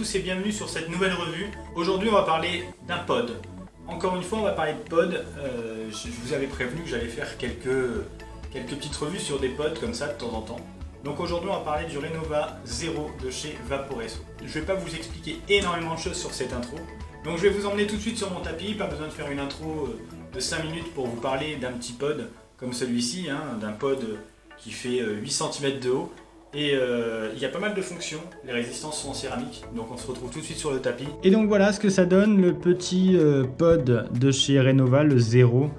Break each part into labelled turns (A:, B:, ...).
A: tous et bienvenue sur cette nouvelle revue. Aujourd'hui on va parler d'un pod. Encore une fois on va parler de pod. Je vous avais prévenu que j'allais faire quelques petites revues sur des pods comme ça de temps en temps. Donc aujourd'hui on va parler du Renova 0 de chez Vaporesso. Je ne vais pas vous expliquer énormément de choses sur cette intro. Donc je vais vous emmener tout de suite sur mon tapis, pas besoin de faire une intro de 5 minutes pour vous parler d'un petit pod comme celui-ci, d'un pod qui fait 8 cm de haut. Et il y a pas mal de fonctions, les résistances sont en céramique, donc on se retrouve tout de suite sur le tapis. Et donc voilà ce que ça donne, le petit pod de chez Renova, le 0.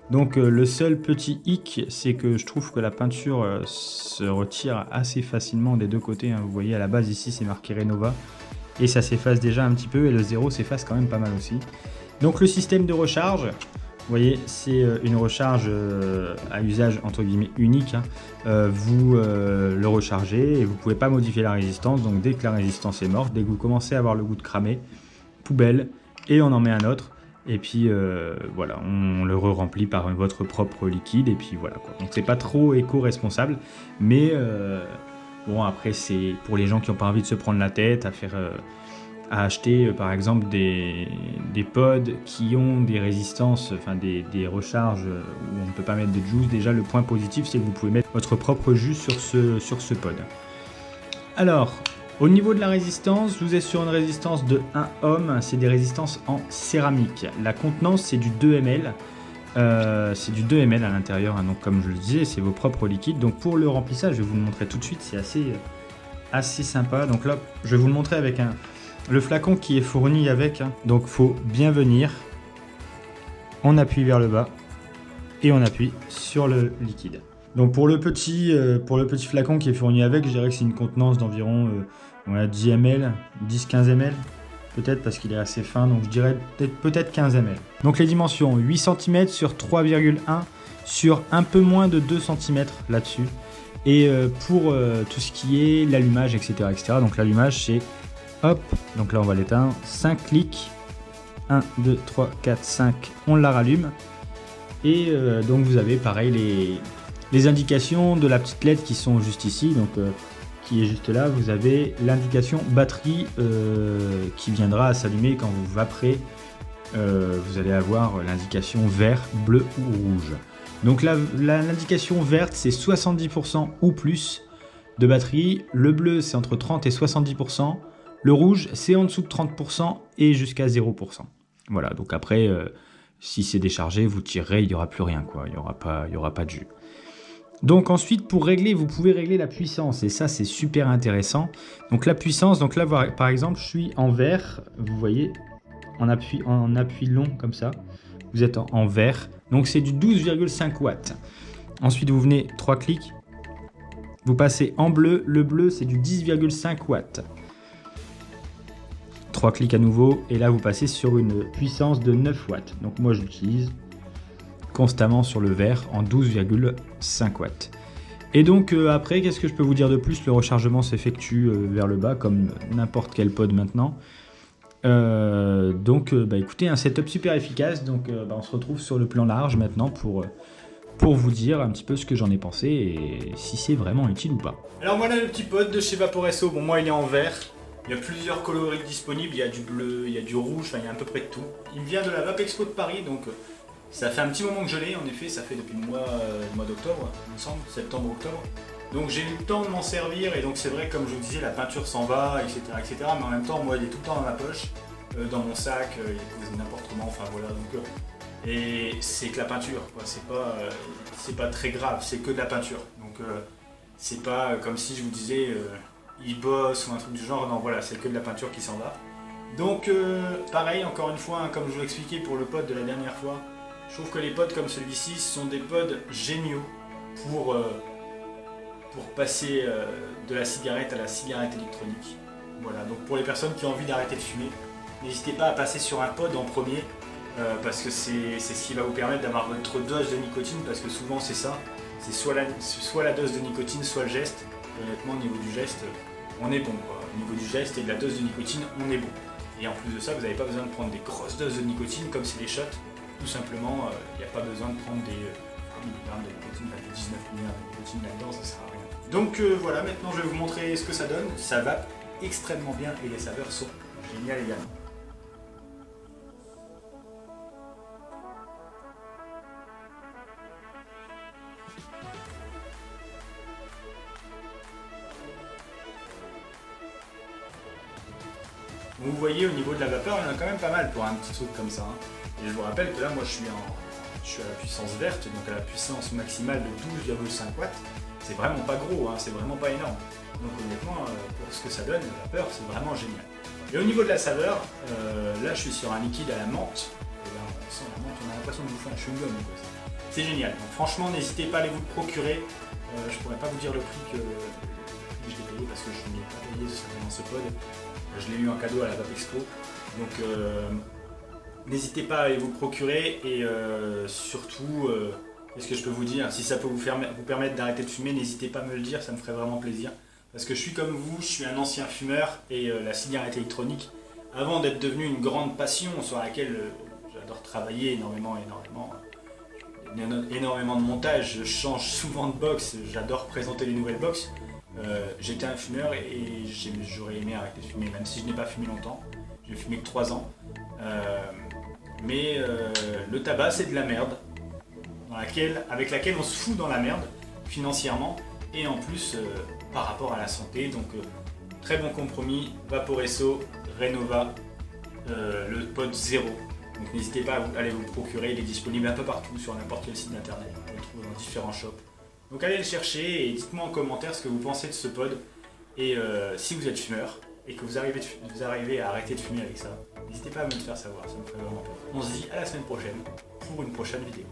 A: Donc le seul petit hic, c'est que je trouve que la peinture se retire assez facilement des deux côtés. Vous voyez à la base ici c'est marqué Renova, et ça s'efface déjà un petit peu, et le 0 s'efface quand même pas mal aussi. Donc le système de recharge, vous voyez, c'est une recharge à usage entre guillemets unique. Vous le rechargez et vous ne pouvez pas modifier la résistance. Donc dès que la résistance est morte, dès que vous commencez à avoir le goût de cramer, poubelle, et on en met un autre. Et puis voilà, on le re-remplit par votre propre liquide. Et puis voilà quoi. Donc c'est pas trop éco-responsable. Mais bon, après c'est pour les gens qui n'ont pas envie de se prendre la tête à faire... à acheter par exemple des pods qui ont des résistances, enfin des recharges où on ne peut pas mettre de juice. Déjà le point positif c'est que vous pouvez mettre votre propre jus sur ce pod. Alors au niveau de la résistance, vous êtes sur une résistance de 1 ohm, c'est des résistances en céramique. La contenance c'est du 2 ml. C'est du 2 ml à l'intérieur, donc comme je le disais c'est vos propres liquides. Donc pour le remplissage je vais vous le montrer tout de suite, c'est assez sympa. Donc là je vais vous le montrer avec le flacon qui est fourni avec, donc faut bien venir, on appuie vers le bas et on appuie sur le liquide. Donc pour le petit flacon qui est fourni avec, je dirais que c'est une contenance d'environ 10 ml, 10-15 ml peut-être parce qu'il est assez fin, donc je dirais peut-être 15 ml. Donc les dimensions 8 cm sur 3,1 sur un peu moins de 2 cm là-dessus. Et pour tout ce qui est l'allumage, etc. Donc l'allumage c'est hop, donc là on va l'éteindre, 5 clics, 1, 2, 3, 4, 5, on la rallume. Et donc vous avez pareil les indications de la petite LED qui sont juste ici, donc qui est juste là. Vous avez l'indication batterie qui viendra à s'allumer quand vous vaperez. Vous allez avoir l'indication vert, bleu ou rouge. Donc l'indication verte c'est 70% ou plus de batterie, le bleu c'est entre 30 et 70%. Le rouge, c'est en dessous de 30% et jusqu'à 0%. Voilà, donc après, si c'est déchargé, vous tirerez, il n'y aura plus rien, quoi. Il y aura pas de jus. Donc ensuite, pour régler, vous pouvez régler la puissance. Et ça, c'est super intéressant. Donc la puissance, donc là, par exemple, je suis en vert. Vous voyez, en appui long, comme ça. Vous êtes en vert. Donc c'est du 12,5 watts. Ensuite, vous venez 3 clics. Vous passez en bleu. Le bleu, c'est du 10,5 watts. 3 clics à nouveau et là vous passez sur une puissance de 9 watts. Donc moi je l'utilise constamment sur le vert en 12,5 watts. Et donc après, qu'est-ce que je peux vous dire de plus? Le rechargement s'effectue vers le bas comme n'importe quel pod maintenant. Donc écoutez, un setup super efficace. Donc on se retrouve sur le plan large maintenant pour vous dire un petit peu ce que j'en ai pensé et si c'est vraiment utile ou pas. Alors voilà le petit pod de chez Vaporesso. Bon, moi il est en vert. Il y a plusieurs coloris disponibles, il y a du bleu, il y a du rouge, enfin il y a à peu près de tout. Il me vient de la Vapexpo de Paris, donc ça fait un petit moment que je l'ai, en effet, ça fait depuis le mois d'octobre, il me semble, septembre-octobre. Donc j'ai eu le temps de m'en servir, et donc c'est vrai, comme je vous disais, la peinture s'en va, etc., etc. Mais en même temps, moi, il est tout le temps dans ma poche, dans mon sac, il est posé n'importe comment, enfin voilà. Donc, et c'est que la peinture, quoi. C'est pas très grave, c'est que de la peinture. Donc c'est pas comme si je vous disais... il bosse ou un truc du genre, non voilà, c'est que de la peinture qui s'en va. Donc pareil, encore une fois, comme je vous l'expliquais pour le pod de la dernière fois, je trouve que les pods comme celui-ci sont des pods géniaux pour passer de la cigarette à la cigarette électronique. Voilà, donc pour les personnes qui ont envie d'arrêter de fumer, n'hésitez pas à passer sur un pod en premier, parce que c'est ce qui va vous permettre d'avoir votre dose de nicotine, parce que souvent c'est ça, c'est soit la dose de nicotine, soit le geste. Honnêtement, au niveau du geste, on est bon, quoi. Au niveau du geste et de la dose de nicotine, on est bon. Et en plus de ça, vous n'avez pas besoin de prendre des grosses doses de nicotine comme c'est des shots. Tout simplement, il n'y a pas besoin de prendre des milligrammes de nicotine, des 19 milligrammes de nicotine là-dedans, ça sert à rien. Donc voilà, maintenant je vais vous montrer ce que ça donne. Ça vape extrêmement bien et les saveurs sont géniales également. Vous voyez au niveau de la vapeur, il y en a quand même pas mal pour un petit truc comme ça. Et je vous rappelle que là, moi je suis à la puissance verte, donc à la puissance maximale de 12,5 watts. C'est vraiment pas gros, c'est vraiment pas énorme. Donc honnêtement, pour ce que ça donne, la vapeur, c'est vraiment génial. Et au niveau de la saveur, là je suis sur un liquide à la menthe. Et là on sent la menthe, on a l'impression de bouffer un chewing-gum. C'est génial. Donc, franchement, n'hésitez pas à aller vous le procurer. Je pourrais pas vous dire le prix que je l'ai payé parce que je n'ai pas payé dans ce pod. Je l'ai eu en cadeau à la Vape Expo. Donc n'hésitez pas à aller vous le procurer et surtout, qu'est-ce que je peux vous dire, si ça peut vous permettre d'arrêter de fumer, n'hésitez pas à me le dire, ça me ferait vraiment plaisir. Parce que je suis comme vous, je suis un ancien fumeur et la cigarette électronique, avant d'être devenue une grande passion sur laquelle j'adore travailler énormément de montage, je change souvent de box, j'adore présenter les nouvelles box. J'étais un fumeur et j'aurais aimé arrêter de fumer, même si je n'ai pas fumé longtemps. J'ai fumé que 3 ans. Mais le tabac, c'est de la merde, avec laquelle on se fout dans la merde, financièrement, et en plus par rapport à la santé. Donc très bon compromis, Vaporesso, Renova, le pod 0. Donc n'hésitez pas à aller vous le procurer, il est disponible un peu partout sur n'importe quel site internet, on le trouve dans différents shops. Donc allez le chercher et dites-moi en commentaire ce que vous pensez de ce pod. Et si vous êtes fumeur et que vous arrivez à arrêter de fumer avec ça, n'hésitez pas à me le faire savoir, ça me ferait vraiment plaisir. On se dit à la semaine prochaine pour une prochaine vidéo.